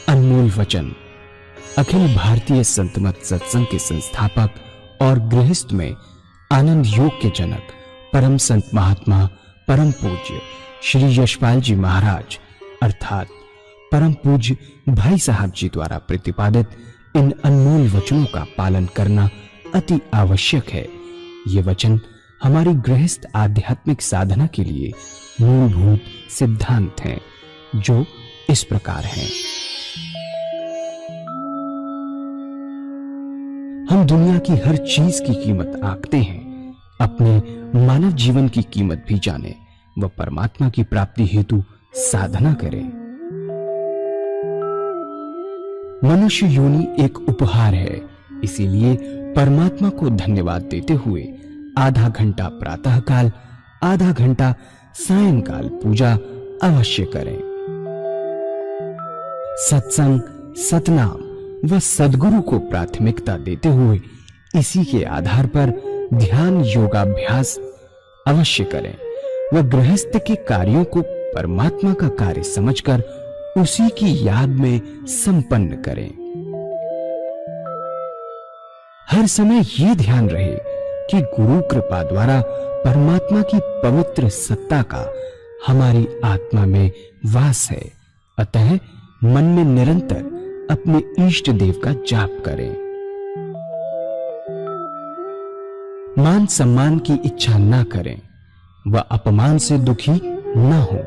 अनमोल वचन। अखिल भारतीय संत मत सत्संग के संस्थापक और गृहस्थ में आनंद योग के जनक परम संत महात्मा परम पूज्य श्री यशपाल जी महाराज अर्थात परम पूज्य भाई साहब जी द्वारा प्रतिपादित इन अनमोल वचनों का पालन करना अति आवश्यक है। ये वचन हमारी गृहस्थ आध्यात्मिक साधना के लिए मूलभूत सिद्धांत हैं, जो इस प्रकार हैं। हम दुनिया की हर चीज की कीमत आंकते हैं, अपने मानव जीवन की कीमत भी जाने व परमात्मा की प्राप्ति हेतु साधना करें। मनुष्य योनि एक उपहार है, इसीलिए परमात्मा को धन्यवाद देते हुए आधा घंटा प्रातःकाल, आधा घंटा सायंकाल पूजा अवश्य करें। सत्संग, सतनाम व सद्गुरु को प्राथमिकता देते हुए इसी के आधार पर ध्यान योगाभ्यास अवश्य करें व गृहस्थ के कार्यों को परमात्मा का कार्य समझकर उसी की याद में संपन्न करें। हर समय ये ध्यान रहे कि गुरु कृपा द्वारा परमात्मा की पवित्र सत्ता का हमारी आत्मा में वास है, अतः मन में निरंतर अपने इष्ट देव का जाप करें। मान सम्मान की इच्छा न करें व अपमान से दुखी न हो।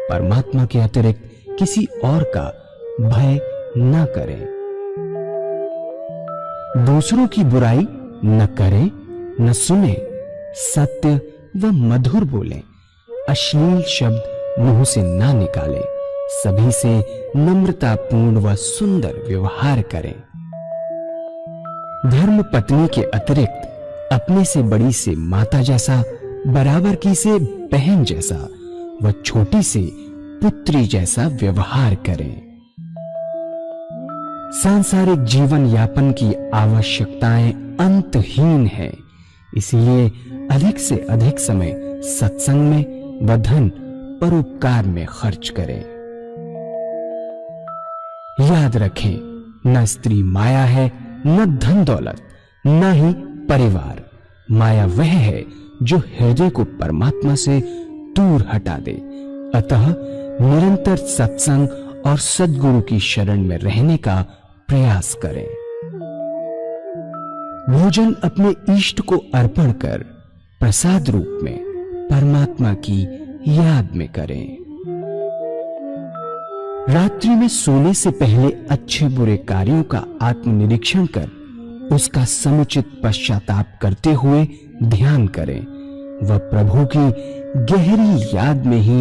परमात्मा के अतिरिक्त किसी और का भय न करें। दूसरों की बुराई न करें, न सुने, सत्य व मधुर बोलें, अश्लील शब्द मुंह से ना निकालें, सभी से नम्रतापूर्ण व सुंदर व्यवहार करें। धर्म पत्नी के अतिरिक्त अपने से बड़ी से माता जैसा, बराबर की से बहन जैसा व छोटी से पुत्री जैसा व्यवहार करें। सांसारिक जीवन यापन की आवश्यकताएं अंतहीन है, इसलिए अधिक से अधिक समय सत्संग में व धन परोपकार में खर्च करें। याद रखें, न स्त्री माया है, न धन दौलत, न ही परिवार। माया वह है जो हृदय को परमात्मा से दूर हटा दे। अतः निरंतर सत्संग और सद्गुरु की शरण में रहने का प्रयास करें। भोजन अपने इष्ट को अर्पण कर प्रसाद रूप में परमात्मा की याद में करें। रात्रि में सोने से पहले अच्छे बुरे कार्यों का आत्मनिरीक्षण कर उसका समुचित पश्चाताप करते हुए ध्यान करें व प्रभु की गहरी याद में ही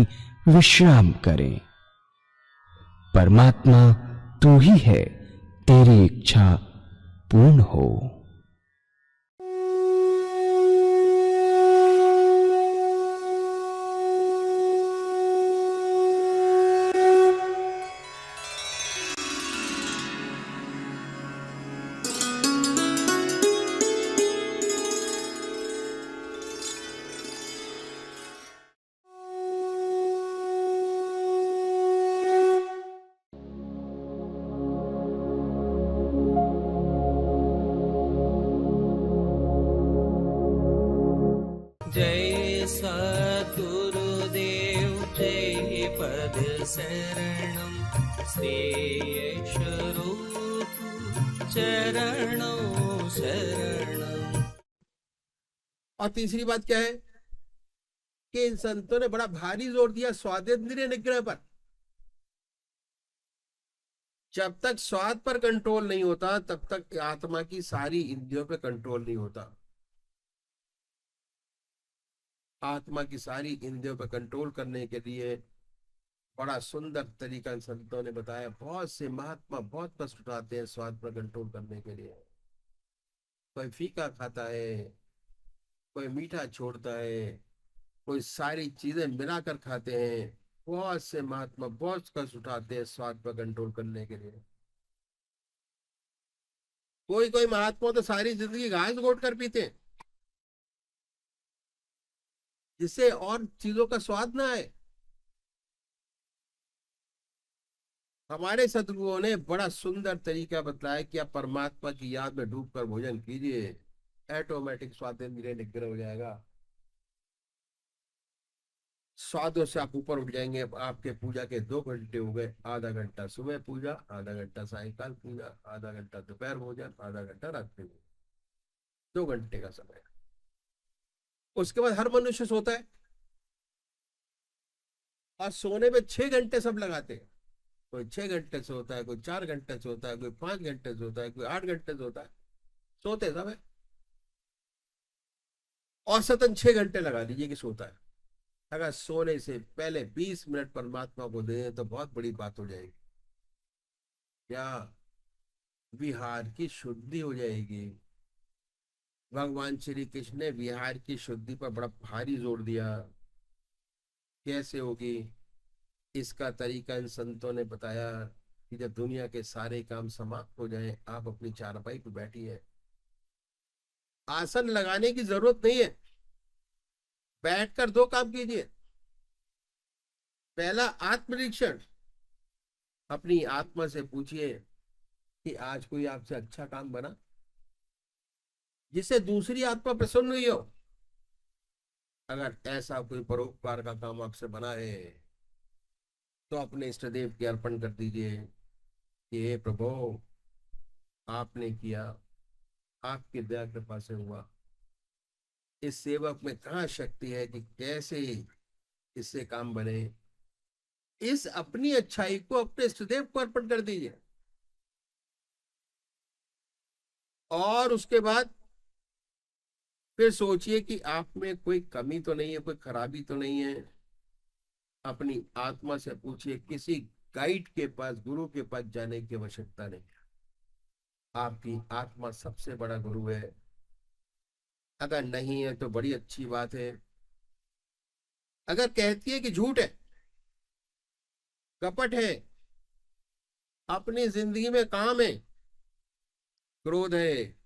विश्राम करें। परमात्मा तू ही है, तेरी इच्छा पूर्ण हो। जय सद्गुरुदेव जय पद शरणम श्रेयस्वरूप चरणों शरणम। और तीसरी बात क्या है कि इन संतों ने बड़ा भारी जोर दिया स्वादेंद्रिय निग्रह पर। जब तक स्वाद पर कंट्रोल नहीं होता तब तक आत्मा की सारी इंद्रियों पे कंट्रोल नहीं होता। आत्मा की सारी इंद्रियों पर कंट्रोल करने के लिए बड़ा सुंदर तरीका संतों ने बताया। बहुत से महात्मा बहुत कष्ट उठाते हैं स्वाद पर कंट्रोल करने के लिए। कोई फीका खाता है, कोई मीठा छोड़ता है, कोई सारी चीजें मिलाकर खाते हैं। बहुत से महात्मा बहुत कष्ट उठाते हैं स्वाद पर कंट्रोल करने के लिए। कोई कोई महात्मा तो सारी जिंदगी घास घोट कर पीते हैं जिससे और चीजों का स्वाद ना आए। हमारे सदगुरुओं ने बड़ा सुंदर तरीका बताया कि आप परमात्मा की याद में डूबकर भोजन कीजिए, ऑटोमेटिक स्वादेंद्रिय निग्रह हो जाएगा, स्वादों से आप ऊपर उठ जाएंगे। आपके पूजा के 2 घंटे हो गए, आधा घंटा सुबह पूजा, आधा घंटा सायंकाल पूजा, आधा घंटा दोपहर भोजन, आधा घंटा रात्रि भोजन, 2 घंटे का समय। उसके बाद हर मनुष्य सोता है, और सोने में 6 घंटे सब लगाते हैं। कोई 6 घंटे सोता है, कोई 4 घंटे सोता है, कोई 5 घंटे सोता है, कोई 8 घंटे सोता है, सोते सब है। औसतन 6 घंटे लगा लीजिए कि सोता है। अगर सोने से पहले 20 मिनट परमात्मा को दे दें तो बहुत बड़ी बात हो जाएगी। क्या विहार की शुद्धि हो जाएगी। भगवान श्री कृष्ण ने विहार की शुद्धि पर बड़ा भारी जोर दिया। कैसे होगी इसका तरीका इन संतों ने बताया कि जब दुनिया के सारे काम समाप्त हो जाएं, आप अपनी चारपाई पर बैठिए, आसन लगाने की जरूरत नहीं है, बैठकर 2 काम कीजिए। पहला, आत्मनिरीक्षण। अपनी आत्मा से पूछिए कि आज कोई आपसे अच्छा काम बना जिससे दूसरी आत्मा प्रसन्न हुई हो। अगर ऐसा कोई परोपकार का काम आपसे बना है तो अपने इष्ट देव के अर्पण कर दीजिए कि हे प्रभु, आपने किया, आपकी दया कृपा से हुआ। इस सेवक में कहाँ शक्ति है कि कैसे इससे काम बने। इस अपनी अच्छाई को अपने इष्टदेव को अर्पण कर दीजिए। और उसके बाद फिर सोचिए कि आप में कोई कमी तो नहीं है, कोई खराबी तो नहीं है। अपनी आत्मा से पूछिए, किसी गाइड के पास, गुरु के पास जाने की आवश्यकता नहीं है। आपकी आत्मा सबसे बड़ा गुरु है। अगर नहीं है तो बड़ी अच्छी बात है। अगर कहती है कि झूठ है, कपट है, अपनी जिंदगी में काम है, क्रोध है,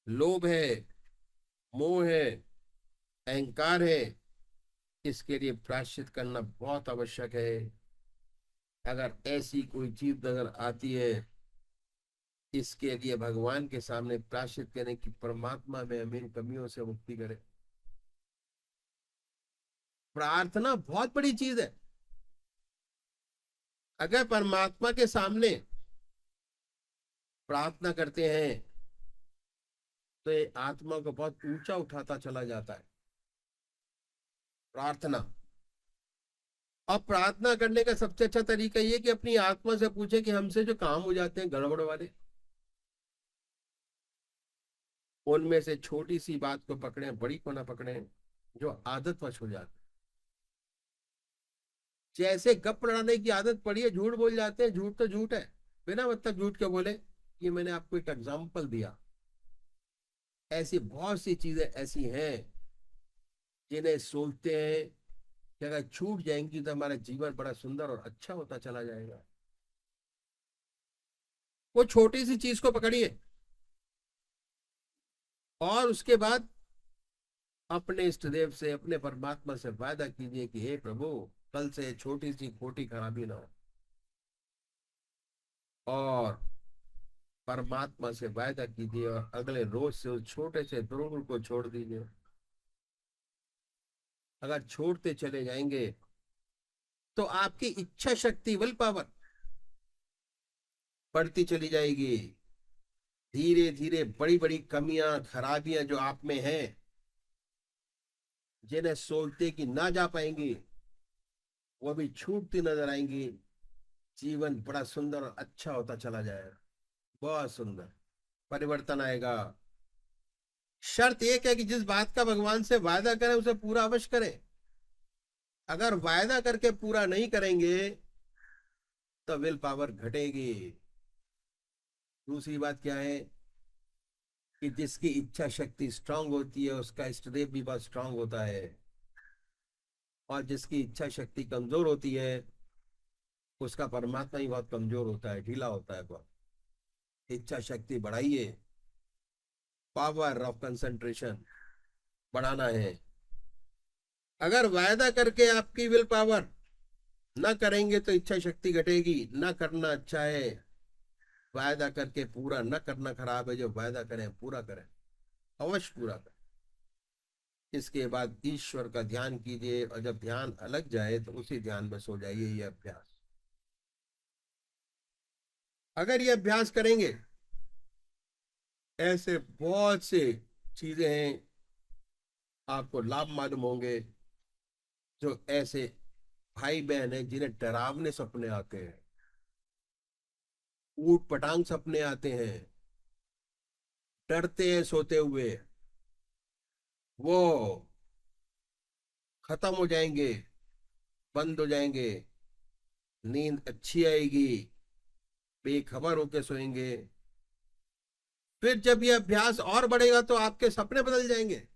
लोभ है, मोह है, अहंकार है, इसके लिए प्रायश्चित करना बहुत आवश्यक है। अगर ऐसी कोई चीज नजर आती है, इसके लिए भगवान के सामने प्रायश्चित करें कि परमात्मा में हमें इन कमियों से मुक्ति करे। प्रार्थना बहुत बड़ी चीज है। अगर परमात्मा के सामने प्रार्थना करते हैं तो ये आत्मा को बहुत ऊंचा उठाता चला जाता है। प्रार्थना, और प्रार्थना करने का सबसे अच्छा तरीका ये कि अपनी आत्मा से पूछे कि हमसे जो काम हो जाते हैं गड़बड़ वाले, उनमें से छोटी सी बात को पकड़े, बड़ी को ना पकड़े, जो आदतवश हो जाते। जैसे गप लड़ाने की आदत पड़ी है, झूठ बोल जाते हैं। झूठ तो झूठ है, बिना मतलब झूठ के बोले। ये मैंने आपको एक एग्जाम्पल दिया। ऐसी बहुत सी चीजें ऐसी हैं जिन्हें सोचते हैं कि अगर छूट जाएंगी तो हमारा जीवन बड़ा सुंदर और अच्छा होता चला जाएगा। वो छोटी सी चीज को पकड़िए और उसके बाद अपने इष्ट देव से, अपने परमात्मा से वादा कीजिए कि हे प्रभु, कल से छोटी सी खोटी खराबी ना हो। और परमात्मा से वादा कीजिए और अगले रोज से उस छोटे से ध्रुव को छोड़ दीजिए। अगर छोड़ते चले जाएंगे तो आपकी इच्छा शक्ति, विल पावर बढ़ती चली जाएगी। धीरे धीरे बड़ी बड़ी कमियां, खराबियां जो आप में हैं, जिन्हें सोचते कि ना जा पाएंगी, वो भी छूटती नजर आएंगी। जीवन बड़ा सुंदर और अच्छा होता चला जाएगा। बहुत सुंदर परिवर्तन आएगा। शर्त एक है कि जिस बात का भगवान से वादा करें उसे पूरा अवश्य करें। अगर वायदा करके पूरा नहीं करेंगे तो विल पावर घटेगी। दूसरी बात क्या है कि जिसकी इच्छा शक्ति स्ट्रांग होती है उसका इष्टदेव भी बहुत स्ट्रांग होता है, और जिसकी इच्छा शक्ति कमजोर होती है उसका परमात्मा ही बहुत कमजोर होता है, ढीला होता है बहुत। इच्छा शक्ति बढ़ाइए, पावर ऑफ कंसंट्रेशन बढ़ाना है। अगर वायदा करके आपकी विल पावर न करेंगे तो इच्छा शक्ति घटेगी। न करना अच्छा है, वायदा करके पूरा न करना खराब है। जो वायदा करें पूरा करें, अवश्य पूरा करें। इसके बाद ईश्वर का ध्यान कीजिए, और जब ध्यान अलग जाए तो उसी ध्यान में सो जाइए। ये अभ्यास, अगर ये अभ्यास करेंगे, ऐसे बहुत से चीजें हैं, आपको लाभ मालूम होंगे। जो ऐसे भाई बहन हैं जिन्हें डरावने सपने आते हैं, ऊट पटांग सपने आते हैं, डरते हैं सोते हुए, वो खत्म हो जाएंगे, बंद हो जाएंगे। नींद अच्छी आएगी, बेखबर होके सोएंगे। फिर जब ये अभ्यास और बढ़ेगा तो आपके सपने बदल जाएंगे।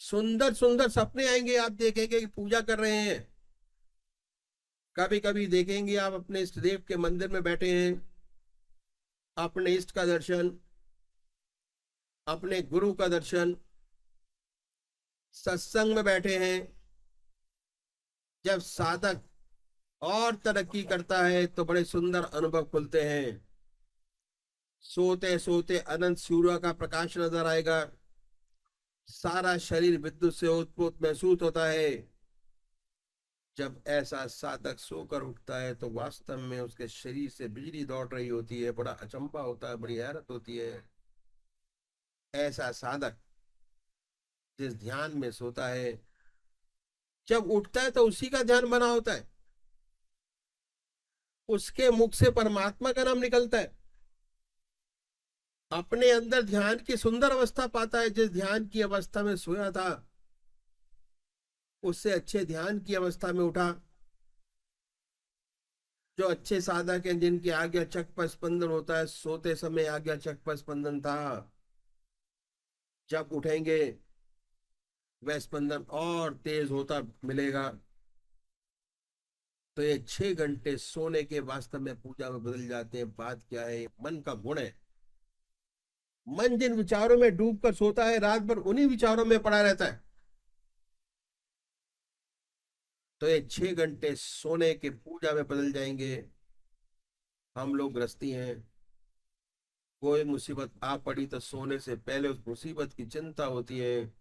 सुंदर सुंदर सपने आएंगे। आप देखेंगे कि पूजा कर रहे हैं, कभी कभी देखेंगे आप अपने इष्ट देव के मंदिर में बैठे हैं, अपने इष्ट का दर्शन, अपने गुरु का दर्शन, सत्संग में बैठे हैं। जब साधक और तरक्की करता है तो बड़े सुंदर अनुभव खुलते हैं। सोते सोते अनंत सूर्य का प्रकाश नजर आएगा, सारा शरीर विद्युत से उत्पुत महसूस होता है। जब ऐसा साधक सोकर उठता है तो वास्तव में उसके शरीर से बिजली दौड़ रही होती है। बड़ा अचंभा होता है, बड़ी हैरत होती है। ऐसा साधक जिस ध्यान में सोता है, जब उठता है तो उसी का ध्यान बना होता है, उसके मुख से परमात्मा का नाम निकलता है। अपने अंदर ध्यान की सुंदर अवस्था पाता है। जिस ध्यान की अवस्था में सोया था, उससे अच्छे ध्यान की अवस्था में उठा। जो अच्छे साधक हैं, जिनकी आज्ञा चक्र स्पंदन होता है, सोते समय आज्ञा चक्र स्पंदन था। जब उठेंगे वह स्पंदन और तेज होता मिलेगा। तो ये 6 घंटे सोने के वास्तव में पूजा में बदल जाते हैं। बात क्या है? मन का गुण है। मन जिन विचारों में डूब कर सोता है, रात भर उन्हीं विचारों में पड़ा रहता है। तो ये 6 घंटे सोने के पूजा में बदल जाएंगे। हम लोग गृहस्थी हैं, कोई मुसीबत आ पड़ी तो सोने से पहले उस मुसीबत की चिंता होती है,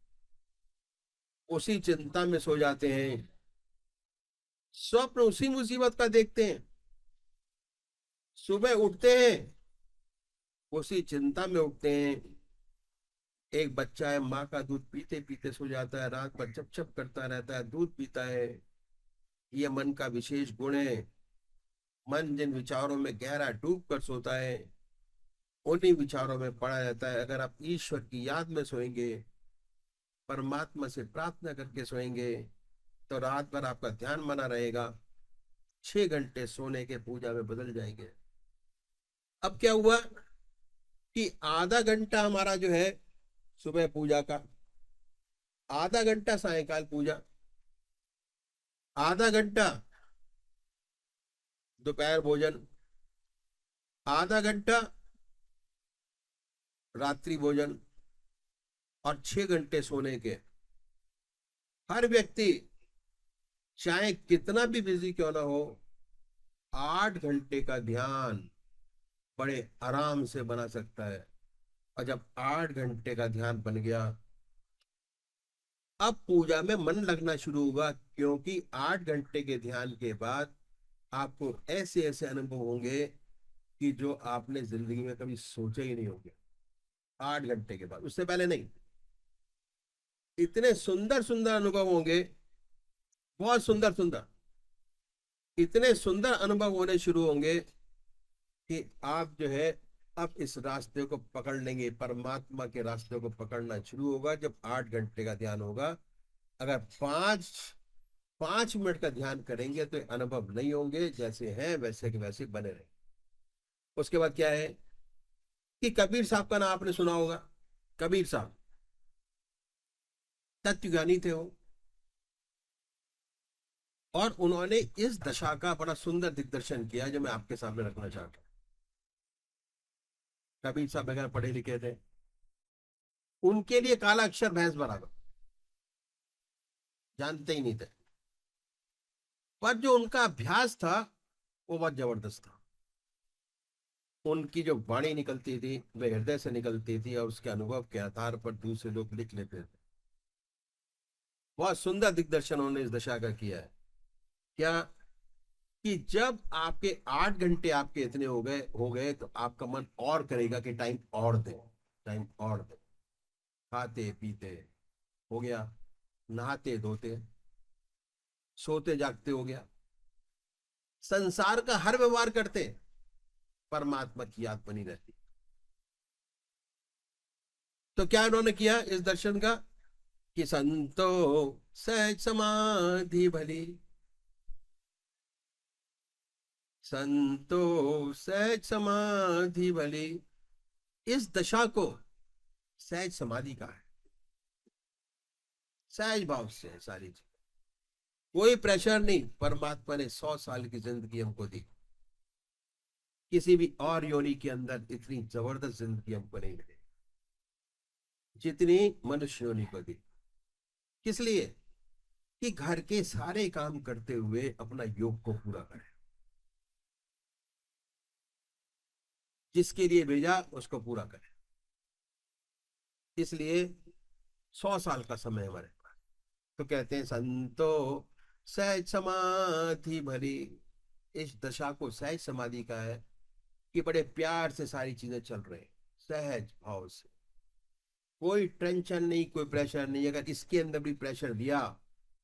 उसी चिंता में सो जाते हैं। स्वप्न उसी मुसीबत का देखते हैं, सुबह उठते हैं उसी चिंता में उठते हैं। एक बच्चा है, माँ का दूध पीते पीते सो जाता है, रात भर चप चप करता रहता है, दूध पीता है। ये मन का विशेष गुण है। मन जिन विचारों में गहरा डूब कर सोता है, उन्हीं विचारों में पड़ा रहता है। अगर आप ईश्वर की याद में सोएंगे, परमात्मा से प्रार्थना करके सोएंगे, तो रात भर आपका ध्यान बना रहेगा। 6 घंटे सोने के पूजा में बदल जाएंगे। अब क्या हुआ कि आधा घंटा हमारा जो है सुबह पूजा का, आधा घंटा सायंकाल पूजा, आधा घंटा दोपहर भोजन, आधा घंटा रात्रि भोजन, और 6 घंटे सोने के। हर व्यक्ति चाहे कितना भी बिजी क्यों ना हो, 8 घंटे का ध्यान बड़े आराम से बना सकता है। और जब 8 घंटे का ध्यान बन गया, अब पूजा में मन लगना शुरू होगा। क्योंकि 8 घंटे के ध्यान के बाद आपको ऐसे ऐसे अनुभव होंगे कि जो आपने जिंदगी में कभी सोचे ही नहीं होंगे। 8 घंटे के बाद, उससे पहले नहीं। इतने सुंदर सुंदर अनुभव होंगे, बहुत सुंदर सुंदर, इतने सुंदर अनुभव होने शुरू होंगे कि आप जो है अब इस रास्ते को पकड़ लेंगे। परमात्मा के रास्ते को पकड़ना शुरू होगा जब 8 घंटे का ध्यान होगा। अगर 5 5 मिनट का ध्यान करेंगे तो अनुभव नहीं होंगे, जैसे हैं वैसे के वैसे बने रहेंगे। उसके बाद क्या है कि कबीर साहब का नाम आपने सुना होगा। कबीर साहब तत्वज्ञानी थे वो, और उन्होंने इस दशा का बड़ा सुंदर दिग्दर्शन किया जो मैं आपके सामने रखना चाहता हूँ। कबीर साहब बगैर पढ़े लिखे थे, उनके लिए काला अक्षर भैंस बराबर, जानते ही नहीं थे। पर जो उनका अभ्यास था वो बहुत जबरदस्त था। उनकी जो वाणी निकलती थी वह हृदय से निकलती थी और उसके अनुभव के आधार पर दूसरे लोग लिख लेते थे। बहुत सुंदर दिग्दर्शन उन्होंने इस दशा का किया है। क्या कि जब आपके 8 घंटे आपके इतने हो गए तो आपका मन और करेगा कि टाइम और दे, टाइम और दे। खाते पीते हो गया, नहाते धोते, सोते जागते हो गया, संसार का हर व्यवहार करते, परमात्मा की याद बनी रहती। तो क्या उन्होंने किया इस दर्शन का कि संतो सहज समाधि भली, संतो सहज समाधि भली। इस दशा को सहज समाधि का है। सहज भाव से है सारी चीज, कोई प्रेशर नहीं। परमात्मा ने 100 साल की जिंदगी हमको दी, किसी भी और योनि के अंदर इतनी जबरदस्त जिंदगी हमको नहीं मिली जितनी मनुष्य योनि को दी। किस लिए? कि घर के सारे काम करते हुए अपना योग को पूरा करें। जिसके लिए भेजा उसको पूरा करें। इसलिए 100 साल का समय हमारे पास। तो कहते हैं संतो सहज समाधि भरी। इस दशा को सहज समाधि का है कि बड़े प्यार से सारी चीजें चल रही, सहज भाव से, कोई टेंशन नहीं, कोई प्रेशर नहीं। अगर इसके अंदर भी प्रेशर लिया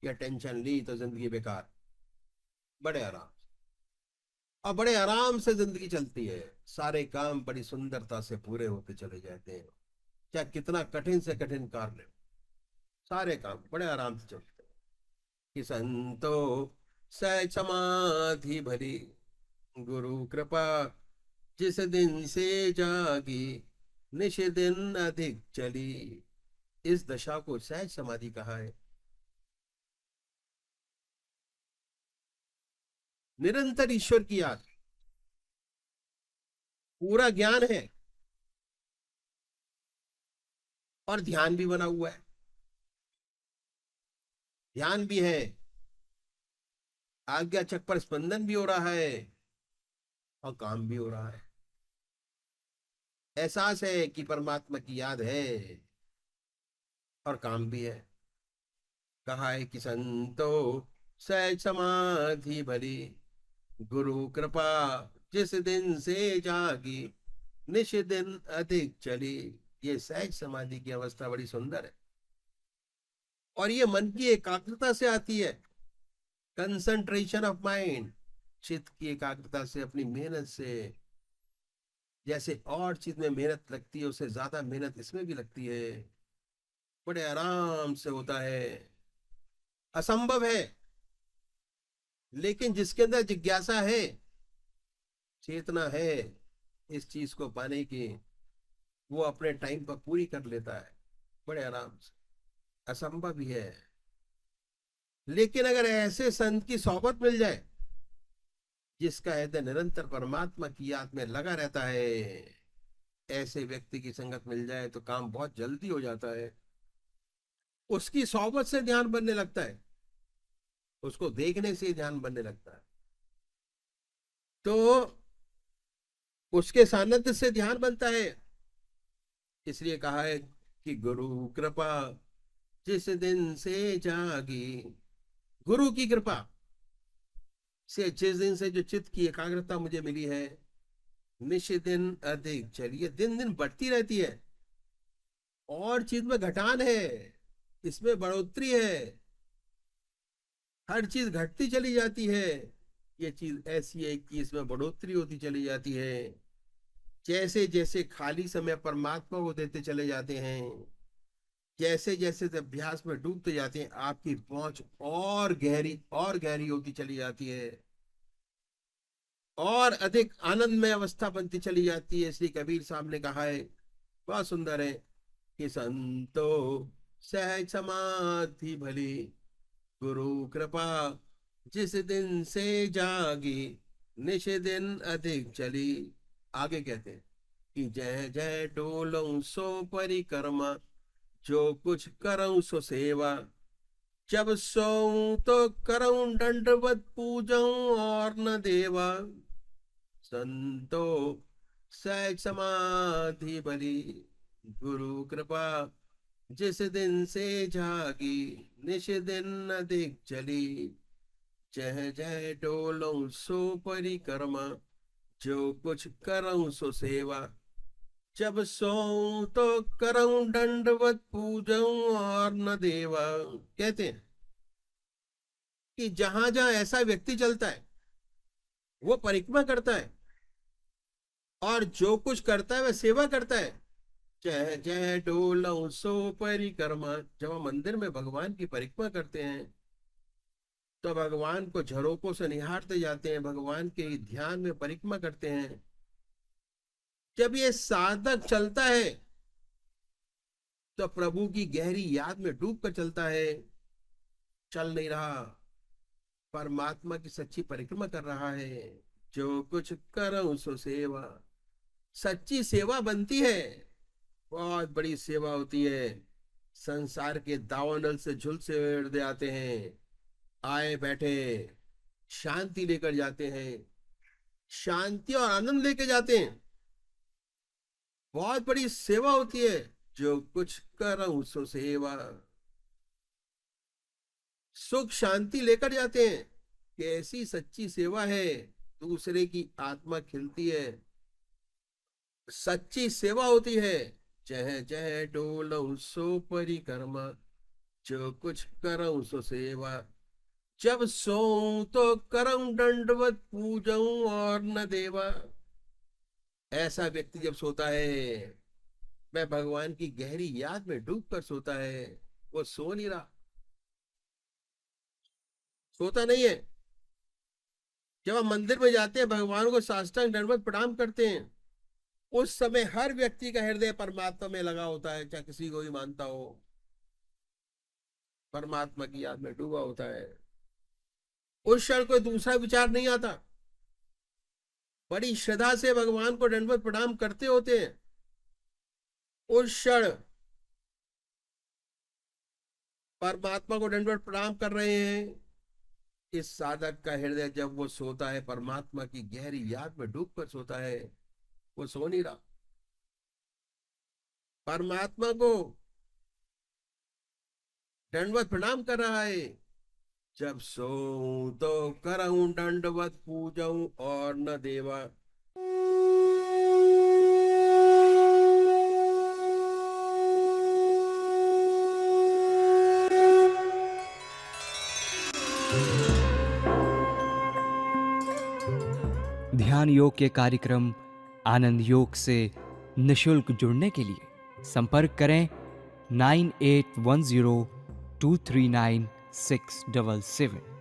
या टेंशन ली तो जिंदगी बेकार। बड़े आराम और बड़े आराम से जिंदगी चलती है। सारे काम बड़ी सुंदरता से पूरे होते चले जाते हैं। चाहे कितना कठिन से कठिन कार्य हो, सारे काम बड़े आराम से चलते हैं। कि संतो सहज समाधि भरी, गुरु कृपा जिस दिन से जागी, निश दिन अधिक चली। इस दशा को सहज समाधि कहा है। निरंतर ईश्वर की याद, पूरा ज्ञान है और ध्यान भी बना हुआ है। ध्यान भी है, आज्ञा चक्र पर स्पंदन भी हो रहा है और काम भी हो रहा है। एहसास है कि परमात्मा की याद है और काम भी है। कहा है कि संतो सहज समाधि भरी, गुरु कृपा जिस दिन से जागी, निश दिन अधिक चली। ये सहज समाधि की अवस्था बड़ी सुंदर है और ये मन की एकाग्रता से आती है। कंसंट्रेशन ऑफ माइंड, चित्त की एकाग्रता से, अपनी मेहनत से। जैसे और चीज में मेहनत लगती है उससे ज्यादा मेहनत इसमें भी लगती है। बड़े आराम से होता है। असंभव है, लेकिन जिसके अंदर जिज्ञासा है, चेतना है इस चीज को पाने की, वो अपने टाइम पर पूरी कर लेता है बड़े आराम से। असंभव भी है, लेकिन अगर ऐसे संत की सोहबत मिल जाए जिसका हृदय निरंतर परमात्मा की याद में लगा रहता है, ऐसे व्यक्ति की संगत मिल जाए तो काम बहुत जल्दी हो जाता है। उसकी सोहबत से ध्यान बनने लगता है, उसको देखने से ध्यान बनने लगता है। तो उसके सानिध्य से ध्यान बनता है। इसलिए कहा है कि गुरु कृपा जिस दिन से जागी, गुरु की कृपा से जिस दिन से जो चित्त की एकाग्रता मुझे मिली है, निश दिन अधिक चलिए, दिन दिन बढ़ती रहती है। और चीज में घटान है, इसमें बढ़ोतरी है। हर चीज घटती चली जाती है, ये चीज ऐसी है कि इसमें बढ़ोतरी होती चली जाती है। जैसे जैसे खाली समय परमात्मा को देते चले जाते हैं, जैसे जैसे अभ्यास में डूबते जाते हैं, आपकी पहुंच और गहरी होती चली जाती है और अधिक आनंदमय अवस्था बनती चली जाती है। इसलिए कबीर साहब ने कहा है, बहुत सुंदर है, कि संतो सहज समाधि भली, गुरु कृपा जिस दिन से जागी, निश दिन अधिक चली। आगे कहते हैं कि जय जय डोलऊं सो परिक्रमा, जो कुछ करऊं सो सेवा, जब सोऊं तो करऊं दंडवत पूजऊं और न देवा, संतो सहज समाधि बली, गुरु कृपा जिस दिन से जागी, निश दिन न दिख चली, जह जह डोलऊं सो परिक्रमा, जो कुछ करऊं सो सेवा, जब सोऊं तो करऊं दंडवत पूजऊं और न देवा। कहते हैं कि जहां जहां ऐसा व्यक्ति चलता है वो परिक्रमा करता है, और जो कुछ करता है वह सेवा करता है। जय जय डोलऊं सो परिक्रमा, जब हम मंदिर में भगवान की परिक्रमा करते हैं तो भगवान को झरोकों से निहारते जाते हैं, भगवान के ध्यान में परिक्रमा करते हैं। जब ये साधक चलता है तो प्रभु की गहरी याद में डूब कर चलता है, चल नहीं रहा, परमात्मा की सच्ची परिक्रमा कर रहा है। जो कुछ करूं सो सेवा, सच्ची सेवा बनती है, बहुत बड़ी सेवा होती है। संसार के दावानल से झुलसे आते हैं, आए बैठे शांति लेकर जाते हैं, शांति और आनंद लेकर जाते हैं, बहुत बड़ी सेवा होती है। जो कुछ करूं सो सेवा, सुख शांति लेकर जाते हैं। कैसी सच्ची सेवा है, दूसरे की आत्मा खिलती है, सच्ची सेवा होती है। जह जह डोलऊं सो परिक्रमा, जो कुछ करऊं सो सेवा, जब सोऊं तो करऊं दंडवत पूजऊं और न देवा। ऐसा व्यक्ति जब सोता है, वह भगवान की गहरी याद में डूब कर सोता है, वो सो नहीं रहा, सोता नहीं है। जब हम मंदिर में जाते हैं, भगवान को साष्टांग दंडवत प्रणाम करते हैं, उस समय हर व्यक्ति का हृदय परमात्मा में लगा होता है, चाहे किसी को भी मानता हो, परमात्मा की याद में डूबा होता है। उस क्षण कोई दूसरा विचार नहीं आता, बड़ी श्रद्धा से भगवान को दंडवत प्रणाम करते होते हैं। उस क्षण परमात्मा को दंडवत प्रणाम कर रहे हैं। इस साधक का हृदय जब वो सोता है, परमात्मा की गहरी याद में डूब कर सोता है, वो सो नहीं रहा, परमात्मा को दंडवत प्रणाम कर रहा है। जब सोऊं तो करऊं दंडवत पूजऊं और न देवा। ध्यान योग के कार्यक्रम आनंद योग से निशुल्क जुड़ने के लिए संपर्क करें 9810239677।